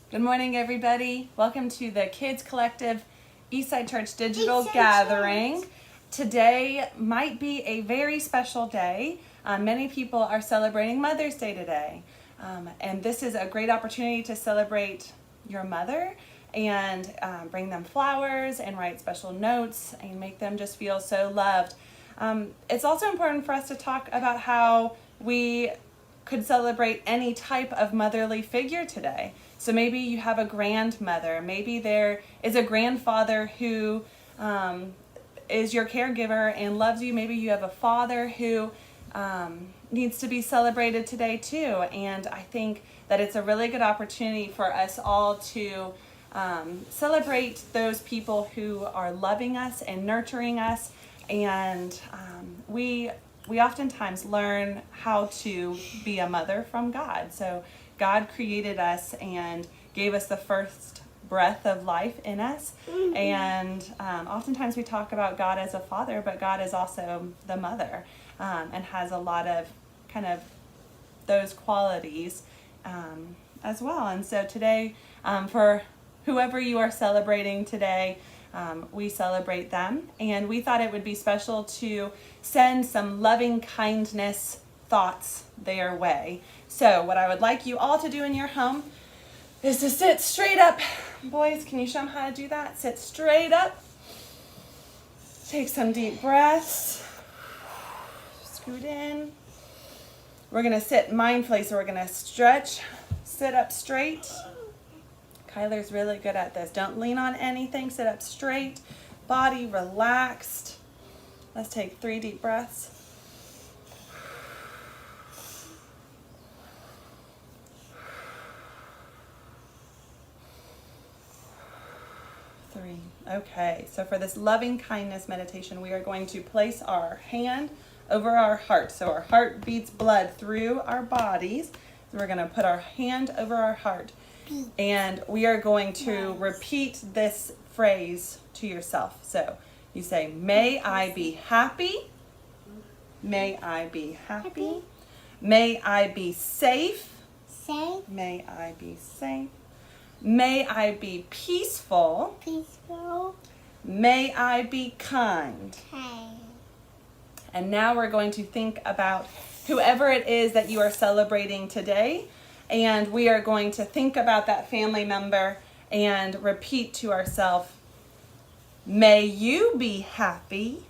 Good morning, everybody. Welcome to the Kids Collective Eastside Church Digital Gathering. Today might be a very special day. Many people are celebrating Mother's Day today. And this is a great opportunity to celebrate your mother and bring them flowers and write special notes and make them just feel so loved. It's also important for us to talk about how we could celebrate any type of motherly figure today. So maybe you have a grandmother, maybe there is a grandfather who is your caregiver and loves you. Maybe you have a father who needs to be celebrated today too. And I think that it's a really good opportunity for us all to celebrate those people who are loving us and nurturing us. And we oftentimes learn how to be a mother from God. So God created us and gave us the first breath of life in us. Mm-hmm. And oftentimes we talk about God as a father, but God is also the mother and has a lot of kind of those qualities as well. And so today, for whoever you are celebrating today, we celebrate them, and we thought it would be special to send some loving kindness thoughts their way. So what I would like you all to do in your home is to sit straight up. Boys, can you show them how to do that? Sit straight up. Take some deep breaths. Scoot in. We're going to sit mindfully, so we're going to stretch, sit up straight. Kyler's really good at this. Don't lean on anything. Sit up straight. Body relaxed. Let's take 3 deep breaths. 3. Okay, so for this loving kindness meditation, we are going to place our hand over our heart. So our heart beats blood through our bodies. So we're going to put our hand over our heart. And we are going to repeat this phrase to yourself. So you say, may I be happy. May I be happy. May I be safe. Safe. May I be safe. May I be peaceful. Peaceful. May I be kind. Kind. And now we're going to think about whoever it is that you are celebrating today. And we are going to think about that family member and repeat to ourselves, may you be happy.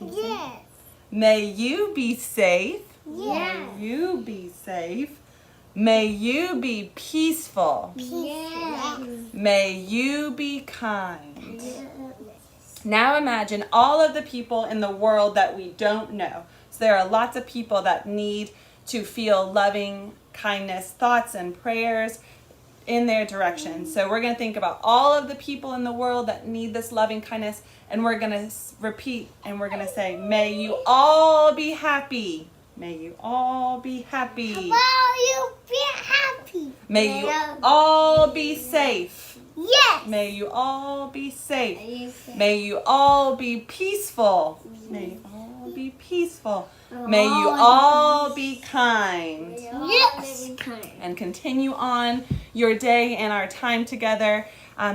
Yes. May you be safe. Yes. May you be safe. May you be peaceful. Yes. May you be kind. Now imagine all of the people in the world that we don't know. So there are lots of people that need to feel loving kindness, thoughts and prayers in their direction. So we're going to think about all of the people in the world that need this loving kindness, and we're going to repeat, and we're going to say, may you all be happy. May you all be happy. May you be happy. May you all be safe. Yes. May you all be safe. May you all be peaceful. May you all be peaceful. May you all be kind. Yes. And continue on your day and our time together,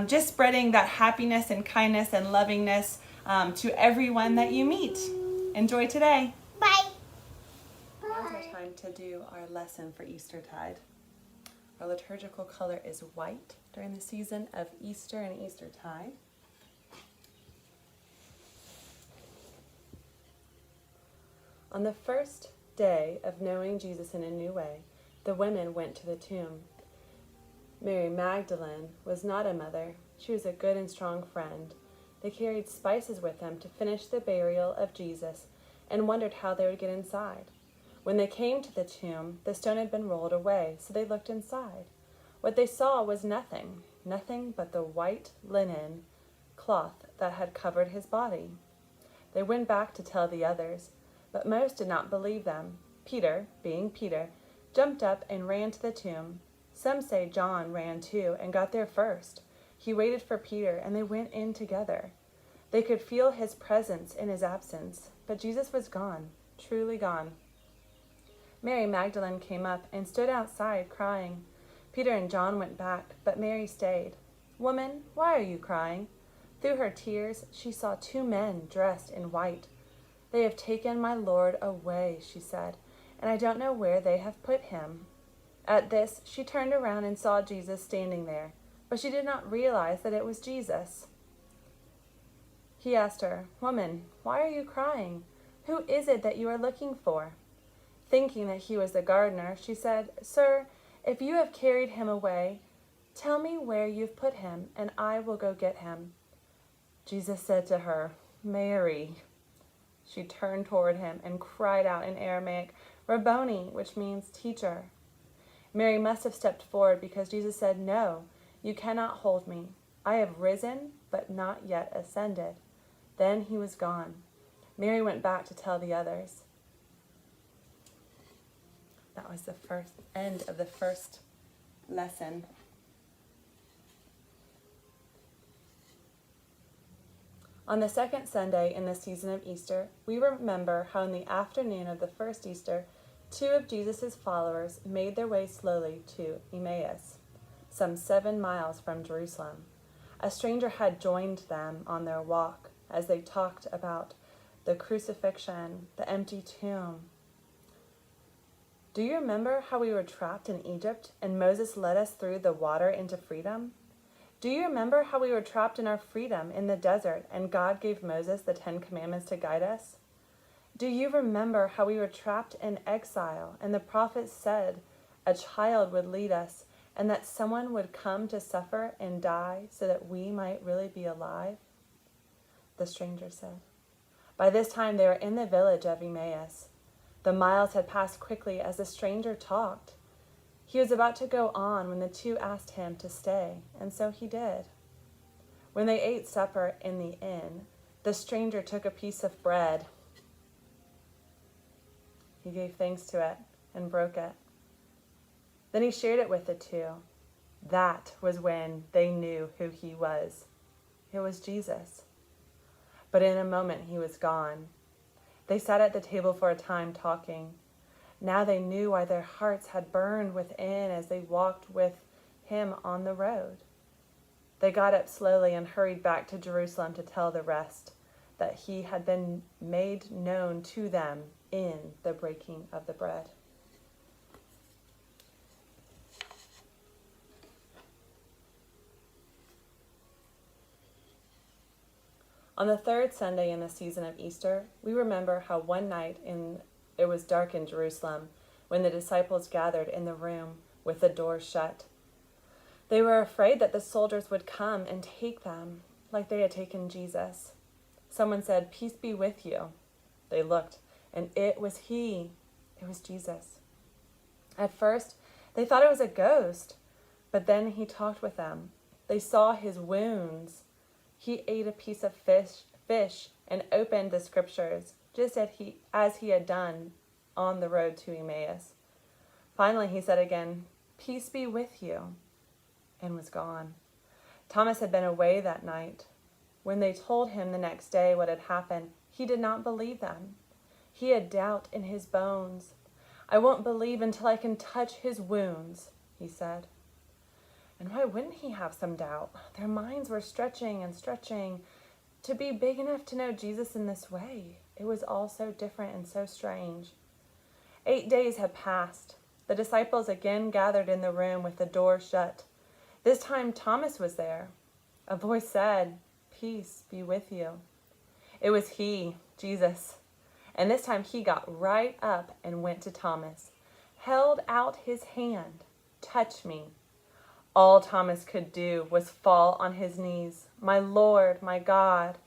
just spreading that happiness and kindness and lovingness to everyone that you meet. Enjoy today. Bye. Now's our time to do our lesson for Eastertide. Our liturgical color is white during the season of Easter and Eastertide. On the first day of knowing Jesus in a new way, the women went to the tomb. Mary Magdalene was not a mother. She was a good and strong friend. They carried spices with them to finish the burial of Jesus and wondered how they would get inside. When they came to the tomb, the stone had been rolled away, so they looked inside. What they saw was nothing but the white linen cloth that had covered his body. They went back to tell the others, but most did not believe them. Peter, being Peter, jumped up and ran to the tomb. Some say John ran too and got there first. He waited for Peter, and they went in together. They could feel his presence in his absence, but Jesus was gone, truly gone. Mary Magdalene came up and stood outside crying. Peter and John went back, but Mary stayed. "Woman, why are you crying?" Through her tears, she saw two men dressed in white. "They have taken my Lord away," she said, "and I don't know where they have put him." At this, she turned around and saw Jesus standing there, but she did not realize that it was Jesus. He asked her, "Woman, why are you crying? Who is it that you are looking for?" Thinking that he was the gardener, she said, "Sir, if you have carried him away, tell me where you've put him, and I will go get him." Jesus said to her, "Mary." She turned toward him and cried out in Aramaic, "Rabboni," which means teacher. Mary must have stepped forward because Jesus said, "No, you cannot hold me. I have risen, but not yet ascended." Then he was gone. Mary went back to tell the others. That was the end of the first lesson. On the second Sunday in the season of Easter, we remember how in the afternoon of the first Easter, two of Jesus' followers made their way slowly to Emmaus, some 7 miles from Jerusalem. A stranger had joined them on their walk as they talked about the crucifixion, the empty tomb. "Do you remember how we were trapped in Egypt and Moses led us through the water into freedom? Do you remember how we were trapped in our freedom in the desert and God gave Moses the 10 Commandments to guide us? Do you remember how we were trapped in exile and the prophets said a child would lead us and that someone would come to suffer and die so that we might really be alive?" The stranger said. By this time they were in the village of Emmaus. The miles had passed quickly as the stranger talked. He was about to go on when the two asked him to stay, and so he did. When they ate supper in the inn, the stranger took a piece of bread. He gave thanks to it and broke it. Then he shared it with the two. That was when they knew who he was. It was Jesus. But in a moment he was gone. They sat at the table for a time talking. Now they knew why their hearts had burned within as they walked with him on the road. They got up slowly and hurried back to Jerusalem to tell the rest that he had been made known to them in the breaking of the bread. On the third Sunday in the season of Easter, we remember how one night it was dark in Jerusalem when the disciples gathered in the room with the door shut. They were afraid that the soldiers would come and take them like they had taken Jesus. Someone said, "Peace be with you." They looked, and it was he. It was Jesus. At first, they thought it was a ghost, but then he talked with them. They saw his wounds. He ate a piece of fish and opened the scriptures, just as he had done on the road to Emmaus. Finally, he said again, "Peace be with you," and was gone. Thomas had been away that night. When they told him the next day what had happened, he did not believe them. He had doubt in his bones. "I won't believe until I can touch his wounds," he said. And why wouldn't he have some doubt? Their minds were stretching and stretching to be big enough to know Jesus in this way. It was all so different and so strange. 8 days had passed. The disciples again gathered in the room with the door shut. This time Thomas was there. A voice said, "Peace be with you." It was he, Jesus. And this time he got right up and went to Thomas, held out his hand. "Touch me." All Thomas could do was fall on his knees. "My Lord, my God."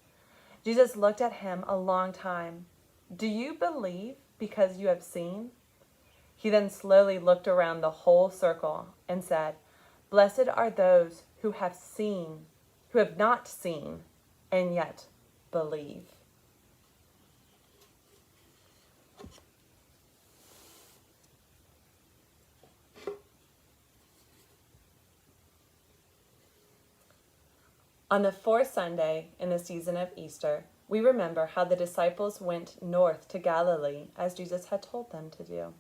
Jesus looked at him a long time. "Do you believe because you have seen?" He then slowly looked around the whole circle and said, "Blessed are those who have not seen, and yet believe." On the fourth Sunday in the season of Easter, we remember how the disciples went north to Galilee as Jesus had told them to do.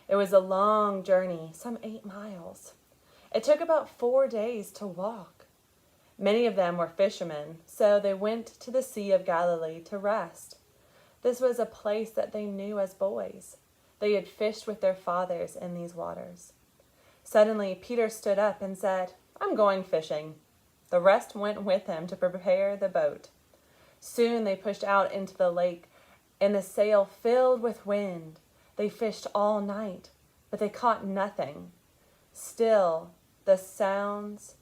It was a long journey, some 8 miles. It took about 4 days to walk. Many of them were fishermen, so they went to the Sea of Galilee to rest. This was a place that they knew as boys. They had fished with their fathers in these waters. Suddenly, Peter stood up and said, "I'm going fishing." The rest went with him to prepare the boat. Soon they pushed out into the lake, and the sail filled with wind. They fished all night, but they caught nothing. Still, the sounds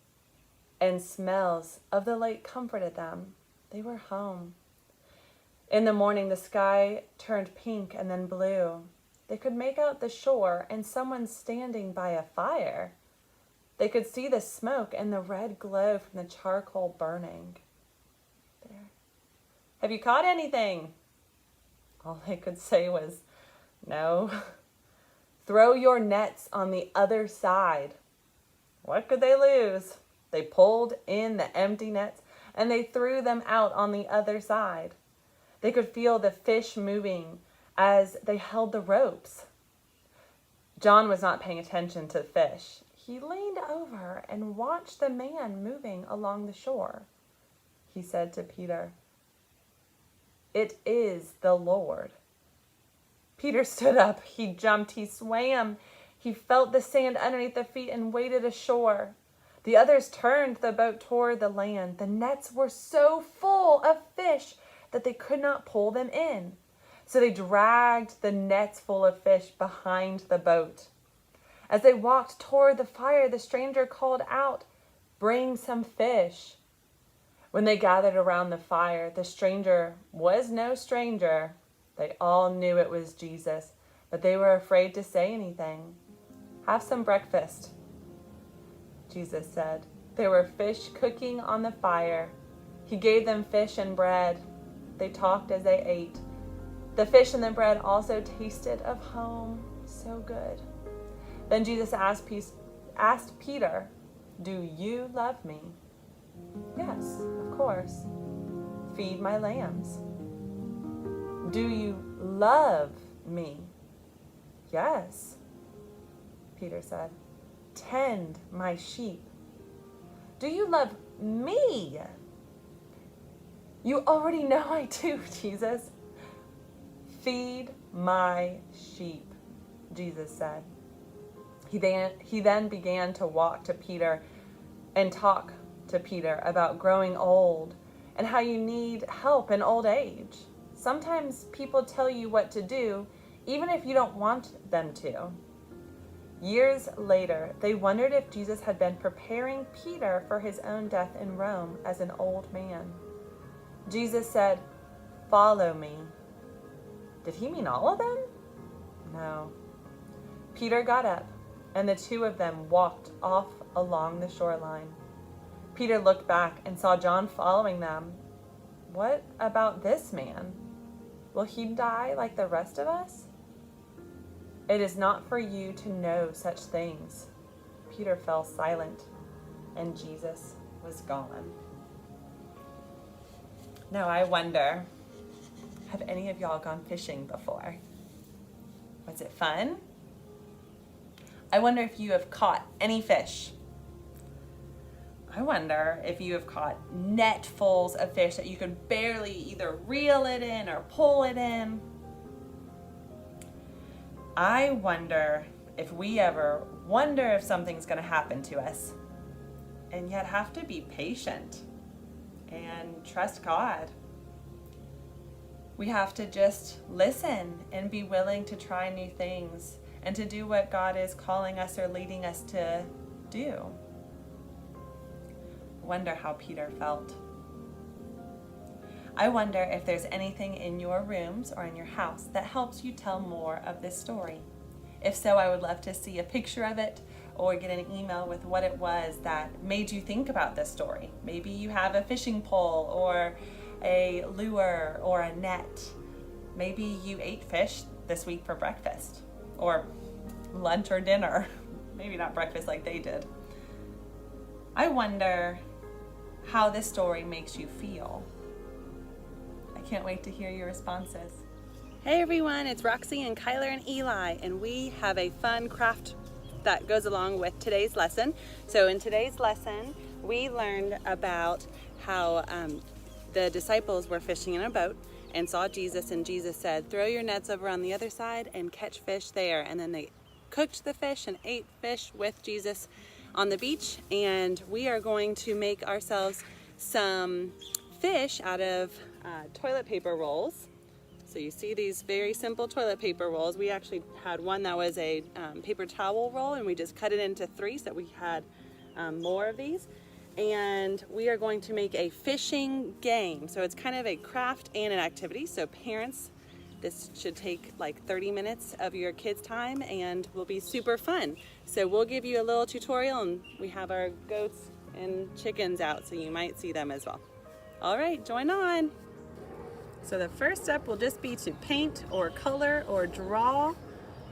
and smells of the lake comforted them. They were home. In the morning, the sky turned pink and then blue. They could make out the shore and someone standing by a fire. They could see the smoke and the red glow from the charcoal burning. There. "Have you caught anything?" All they could say was, "No." "Throw your nets on the other side." What could they lose? They pulled in the empty nets and they threw them out on the other side. They could feel the fish moving as they held the ropes. John was not paying attention to the fish. He leaned over and watched the man moving along the shore. He said to Peter, "It is the Lord." Peter stood up. He jumped. He swam. He felt the sand underneath the feet and waded ashore. The others turned the boat toward the land. The nets were so full of fish that they could not pull them in. So they dragged the nets full of fish behind the boat. As they walked toward the fire, the stranger called out, "Bring some fish." When they gathered around the fire, the stranger was no stranger. They all knew it was Jesus, but they were afraid to say anything. "Have some breakfast," Jesus said. There were fish cooking on the fire. He gave them fish and bread. They talked as they ate. The fish and the bread also tasted of home, so good. Then Jesus asked Peter, "Do you love me?" "Yes, of course." "Feed my lambs." "Do you love me?" "Yes," Peter said. "Tend my sheep." "Do you love me?" "You already know I do, Jesus." "Feed my sheep," Jesus said. He then began to walk to Peter and talk to Peter about growing old and how you need help in old age. Sometimes people tell you what to do, even if you don't want them to. Years later, they wondered if Jesus had been preparing Peter for his own death in Rome as an old man. Jesus said, "Follow me." Did he mean all of them? No. Peter got up, and the two of them walked off along the shoreline. Peter looked back and saw John following them. What about this man? Will he die like the rest of us? It is not for you to know such things. Peter fell silent, and Jesus was gone. Now I wonder, have any of y'all gone fishing before? Was it fun? I wonder if you have caught any fish. I wonder if you have caught netfuls of fish that you could barely either reel it in or pull it in. I wonder if we ever wonder if something's going to happen to us and yet have to be patient and trust God. We have to just listen and be willing to try new things and to do what God is calling us or leading us to do. Wonder how Peter felt. I wonder if there's anything in your rooms or in your house that helps you tell more of this story. If so, I would love to see a picture of it or get an email with what it was that made you think about this story. Maybe you have a fishing pole or a lure or a net. Maybe you ate fish this week for breakfast or lunch or dinner. Maybe not breakfast like they did. I wonder how this story makes you feel. I can't wait to hear your responses. Hey everyone, it's Roxy and Kyler and Eli, and we have a fun craft that goes along with today's lesson. So in today's lesson, we learned about how the disciples were fishing in a boat and saw Jesus, and Jesus said, throw your nets over on the other side and catch fish there. And then they cooked the fish and ate fish with Jesus on the beach. And we are going to make ourselves some fish out of toilet paper rolls. So you see these very simple toilet paper rolls. We actually had one that was a paper towel roll, and we just cut it into 3 so that we had more of these. And we are going to make a fishing game. So it's kind of a craft and an activity. So parents, this should take like 30 minutes of your kids' time and will be super fun. So we'll give you a little tutorial, and we have our goats and chickens out, so you might see them as well. All right, join on. So the first step will just be to paint or color or draw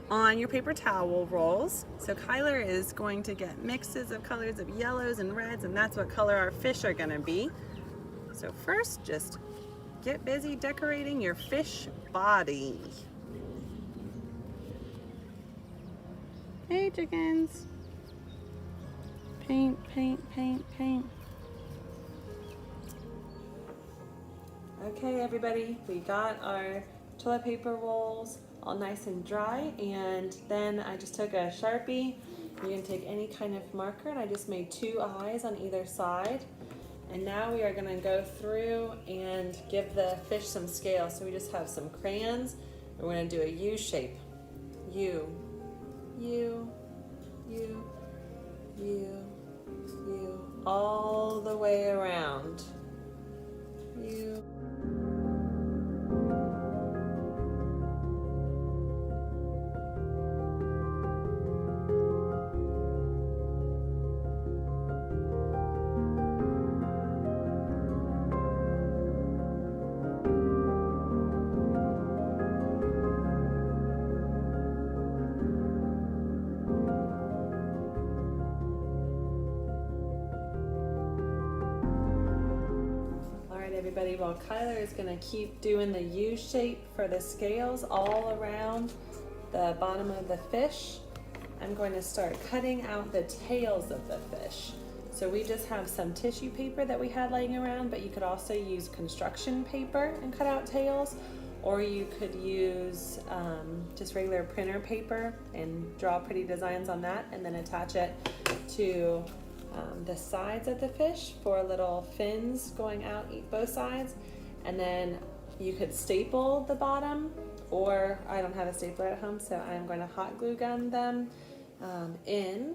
on your paper towel rolls. So Kyler is going to get mixes of colors of yellows and reds, and that's what color our fish are gonna be. So first, just get busy decorating your fish body. Hey chickens. Paint, paint, paint, paint. Okay everybody, we got our toilet paper rolls all nice and dry, and then I just took a Sharpie. You can take any kind of marker, and I just made 2 eyes on either side. And now we are gonna go through and give the fish some scale. So we just have some crayons. We're gonna do a U shape. U, U, U, U, U, all the way around. U. Everybody, while Kyler is going to keep doing the U shape for the scales all around the bottom of the fish, I'm going to start cutting out the tails of the fish. So we just have some tissue paper that we had laying around, but you could also use construction paper and cut out tails, or you could use just regular printer paper and draw pretty designs on that, and then attach it to the sides of the fish for little fins going out both sides. And then you could staple the bottom, or I don't have a stapler at home, so I'm going to hot glue gun them in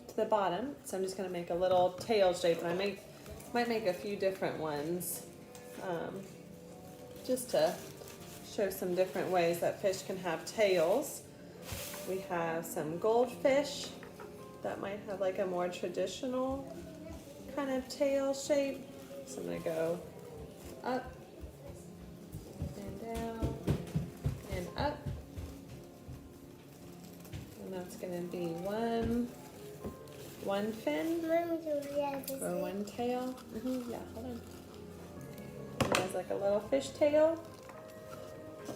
to the bottom. So I'm just going to make a little tail shape, and I might make a few different ones just to show some different ways that fish can have tails. We have some goldfish that might have like a more traditional kind of tail shape. So I'm gonna go up and down and up. And that's gonna be one fin or one tail. Yeah, hold on. And there's like a little fish tail.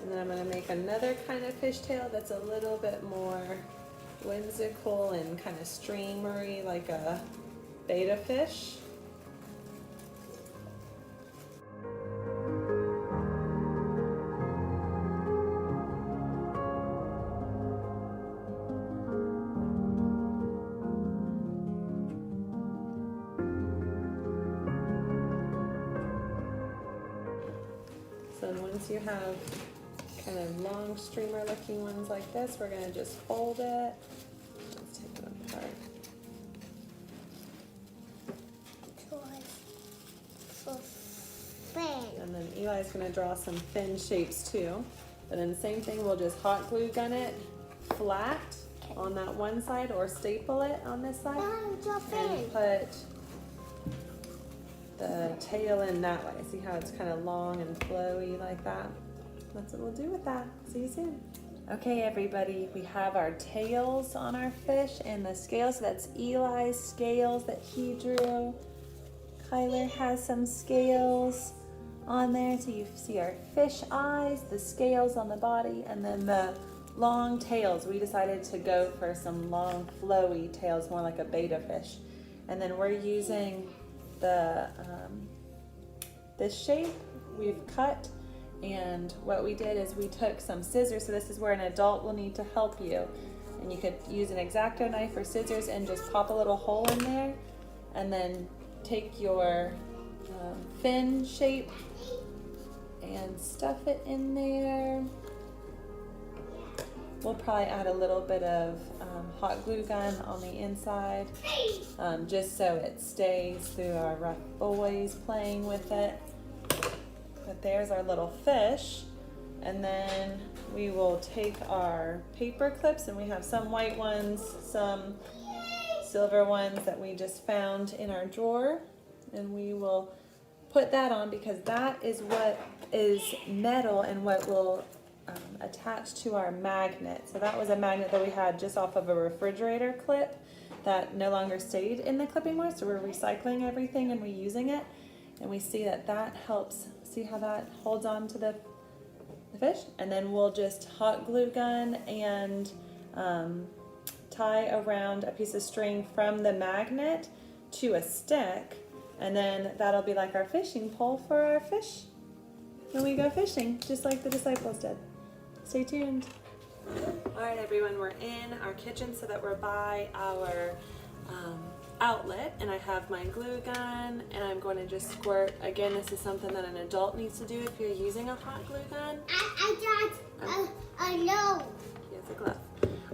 And then I'm gonna make another kind of fish tail that's a little bit more whimsical and kind of streamery, like a betta fish. So once you have kind of long streamer looking ones like this, we're going to just fold it. Let's take them apart. And then Eli's going to draw some fin shapes too. But then same thing, we'll just hot glue gun it flat on that one side, or staple it on this side, and put the tail in that way. See how it's kind of long and flowy like that? That's what we'll do with that. See you soon. Okay everybody, we have our tails on our fish and the scales. So that's Eli's scales that he drew. Kyler has some scales on there. So you see our fish eyes, the scales on the body, and then the long tails. We decided to go for some long flowy tails, more like a betta fish. And then we're using the this shape we've cut, and what we did is we took some scissors. So this is where an adult will need to help you, and you could use an X-Acto knife or scissors and just pop a little hole in there, and then take your fin shape and stuff it in there. We'll probably add a little bit of hot glue gun on the inside, just so it stays through our rough boys playing with it. But there's our little fish. And then we will take our paper clips, and we have some white ones, some silver ones that we just found in our drawer. And we will put that on because that is what is metal and what will attached to our magnet. So that was a magnet that we had just off of a refrigerator clip that no longer stayed in the clipping board, so we're recycling everything and reusing it, and we see that that helps. See how that holds on to the fish? And then we'll just hot glue gun and tie around a piece of string from the magnet to a stick, and then that'll be like our fishing pole for our fish when we go fishing, just like the disciples did. Stay tuned. All right, everyone, we're in our kitchen so that we're by our outlet, and I have my glue gun, and I'm going to just squirt. Again, this is something that an adult needs to do if you're using a hot glue gun. I know. He has a glove.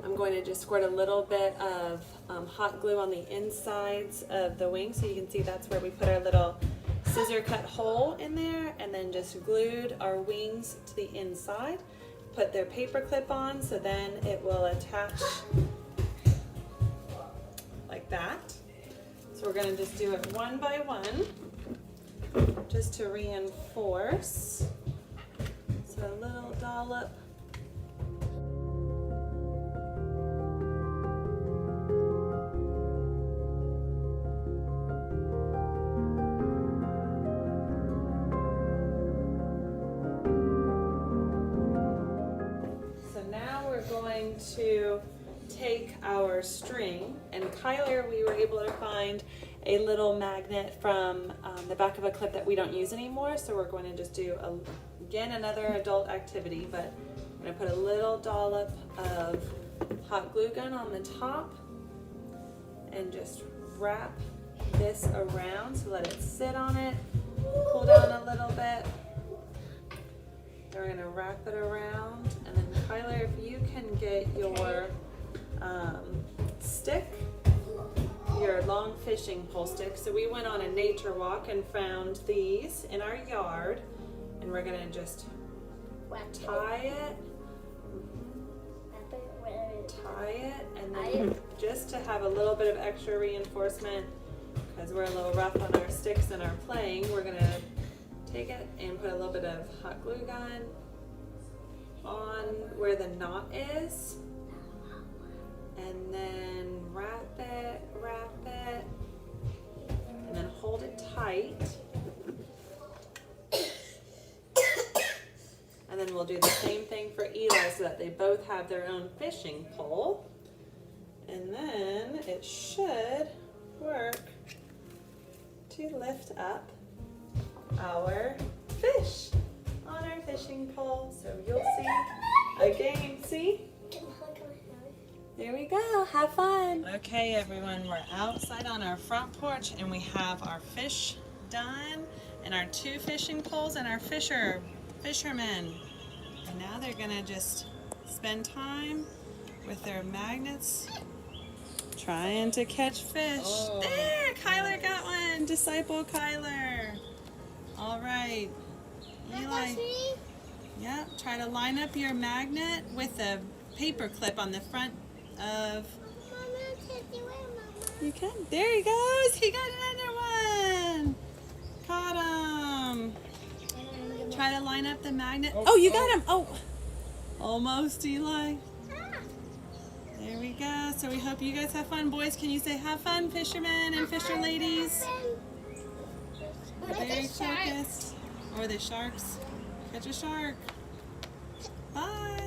I'm going to just squirt a little bit of hot glue on the insides of the wing, so you can see that's where we put our little scissor cut hole in there, and then just glued our wings to the inside. Put their paper clip on, so then it will attach like that. So we're going to just do it one by one just to reinforce. So a little dollop. To take our string, and Kyler, we were able to find a little magnet from the back of a clip that we don't use anymore, so we're going to just do again another adult activity, but I'm going to put a little dollop of hot glue gun on the top and just wrap this around, so let it sit on it, cool down a little bit. We're going to wrap it around, and then Kyler, if you can get your stick, your long fishing pole stick. So we went on a nature walk and found these in our yard, and we're going to just tie it, and then just to have a little bit of extra reinforcement, because we're a little rough on our sticks and our playing, we're going to take it and put a little bit of hot glue gun on where the knot is, and then wrap it, and then hold it tight. And then we'll do the same thing for Eli so that they both have their own fishing pole. And then it should work to lift up our fish on our fishing pole. So you'll see a game. See? There we go. Have fun. Okay, everyone, we're outside on our front porch, and we have our fish done and our two fishing poles and our fishermen. And now they're gonna just spend time with their magnets trying to catch fish. Oh. There, Kyler got one. Disciple Kyler. All right, Eli. Yeah, try to line up your magnet with a paper clip on the front of. You can. There he goes. He got another one. Caught him. Try to line up the magnet. Oh, you got him. Oh, almost, Eli. There we go. So we hope you guys have fun. Boys, can you say have fun, fishermen and fisher ladies? Very focused. Or the sharks. Catch a shark. Bye.